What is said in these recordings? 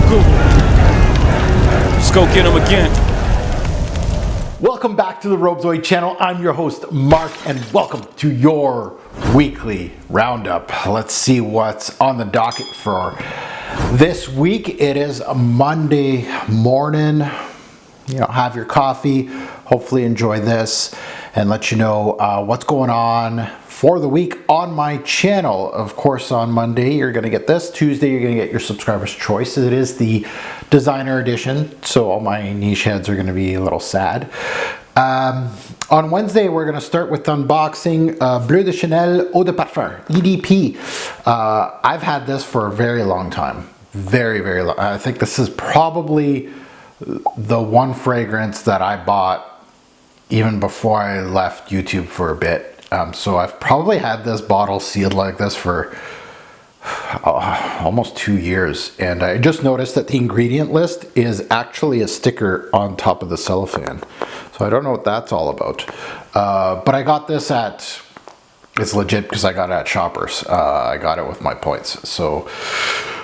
Google. Let's go get him again. Welcome back to the Robezoid channel. I'm your host, Mark, and welcome to your weekly roundup. Let's see what's on the docket for this week. It is a Monday morning. You know, have your coffee, hopefully enjoy this, and let you know what's going on for the week on my channel. Of course, on Monday, you're going to get this. Tuesday, you're going to get your subscriber's choice. It is the designer edition, so all my niche heads are going to be a little sad. On Wednesday, we're going to start with unboxing Bleu de Chanel Eau de Parfum, EDP. I've had this for a very long time. Very, very long. I think this is probably the one fragrance that I bought even before I left YouTube for a bit. So I've probably had this bottle sealed like this for almost 2 years, and I just noticed that the ingredient list is actually a sticker on top of the cellophane. So I don't know what that's all about. But I got this at, it's legit because I got it at Shoppers. I got it with my points. So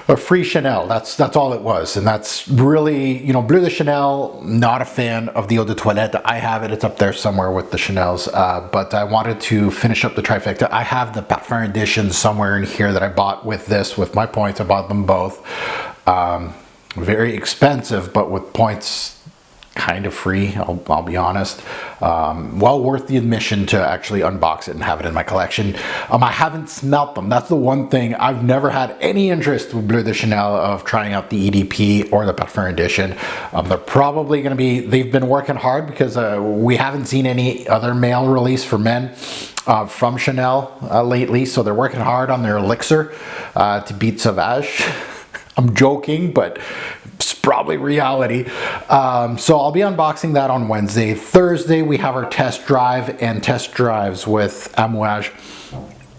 a free Chanel, that's all it was. And that's really, you know, Bleu de Chanel, not a fan of the Eau de Toilette. I have it, it's up there somewhere with the Chanels, but I wanted to finish up the trifecta. I have the Parfum edition somewhere in here that I bought with this, with my points. I bought them both. Very expensive, but with points, kind of free, I'll be honest. Well worth the admission to actually unbox it and have it in my collection. I haven't smelt them. That's the one thing. I've never had any interest with Bleu de Chanel of trying out the EDP or the Parfum edition. They're probably going to be, they've been working hard because we haven't seen any other male release for men from Chanel lately. So they're working hard on their elixir to beat Sauvage. I'm joking, but it's probably reality. So I'll be unboxing that on Wednesday. Thursday, we have our test drive, and test drives with Amouage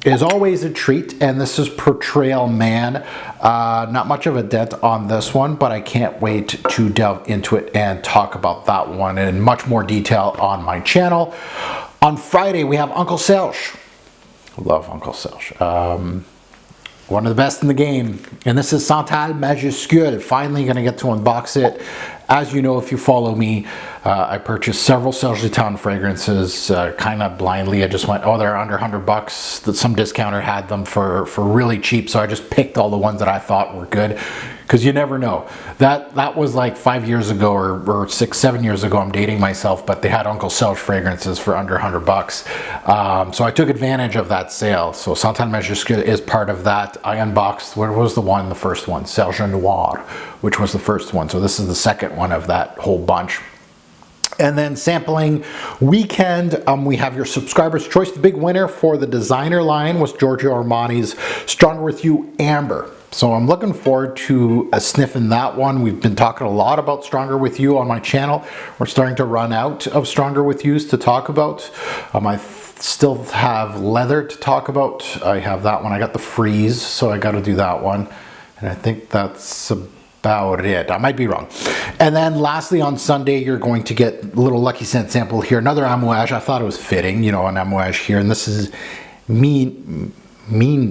is always a treat, and this is Portrayal Man. Not much of a dent on this one, but I can't wait to delve into it and talk about that one in much more detail on my channel. On Friday, we have Uncle Serge. Love Uncle Serge. One of the best in the game, and this is Santal Majuscule. Finally going to get to unbox it. As you know, if you follow me, I purchased several Serge Lutens fragrances kind of blindly. I just went, oh, they're under $100. That some discounter had them for really cheap, so I just picked all the ones that I thought were good, because you never know. That was like 5 years ago or 6, 7 years ago. I'm dating myself, but they had Uncle Serge fragrances for under $100. So I took advantage of that sale. So Santal Majuscule is part of that. I unboxed, what was the first one? Serge Noir, which was the first one. So this is the second one of that whole bunch. And then sampling weekend, we have your subscriber's choice. The big winner for the designer line was Giorgio Armani's Stronger With You Amber. So I'm looking forward to sniffing that one. We've been talking a lot about Stronger With You on my channel. We're starting to run out of Stronger With Yous to talk about. I still have Leather to talk about. I have that one. I got the Freeze, so I got to do that one. And I think that's about it. I might be wrong. And then lastly, on Sunday, you're going to get a little Lucky Scent sample here. Another Amouage. I thought it was fitting, you know, an Amouage here. And this is Minder.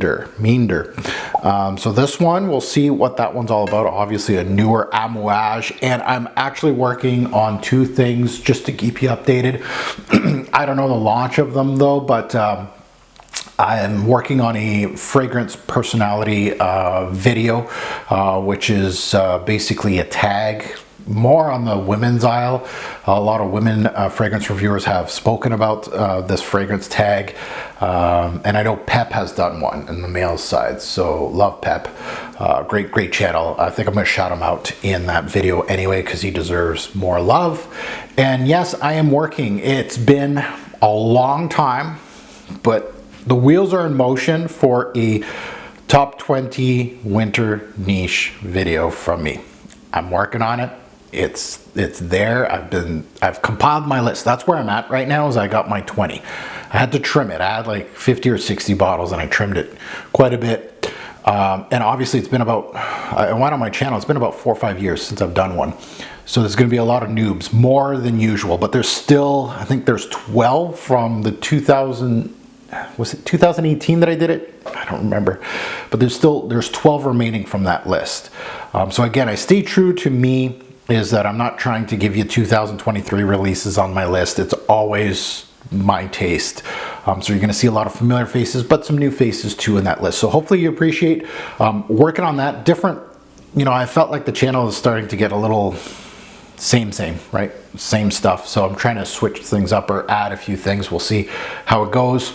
So this one, we'll see what that one's all about. Obviously a newer Amouage, and I'm actually working on 2 things just to keep you updated. I don't know the launch of them though, but I am working on a fragrance personality video, which is basically a tag, more on the women's aisle. A lot of women fragrance reviewers have spoken about this fragrance tag, and I know Pep has done one in the male side, so love Pep. Great channel. I think I'm going to shout him out in that video anyway, because he deserves more love. And yes, I am working. It's been a long time, but the wheels are in motion for a top 20 winter niche video from me. I'm working on it. It's there. I've compiled my list. That's where I'm at right now, is I got my 20. I had to trim it. I had like 50 or 60 bottles and I trimmed it quite a bit. And obviously it's been about, I went on my channel, it's been about 4 or 5 years since I've done one. So there's going to be a lot of noobs, more than usual, but there's still, I think there's 12 from the 2000 was it 2018 that I did it? I don't remember. But there's 12 remaining from that list. So again, I stay true to me, is that I'm not trying to give you 2023 releases on my list. It's always my taste. So you're going to see a lot of familiar faces, but some new faces too in that list. So hopefully you appreciate working on that. Different, I felt like the channel is starting to get a little same, right? Same stuff. So I'm trying to switch things up or add a few things. We'll see how it goes.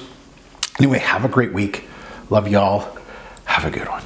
Anyway, have a great week. Love y'all. Have a good one.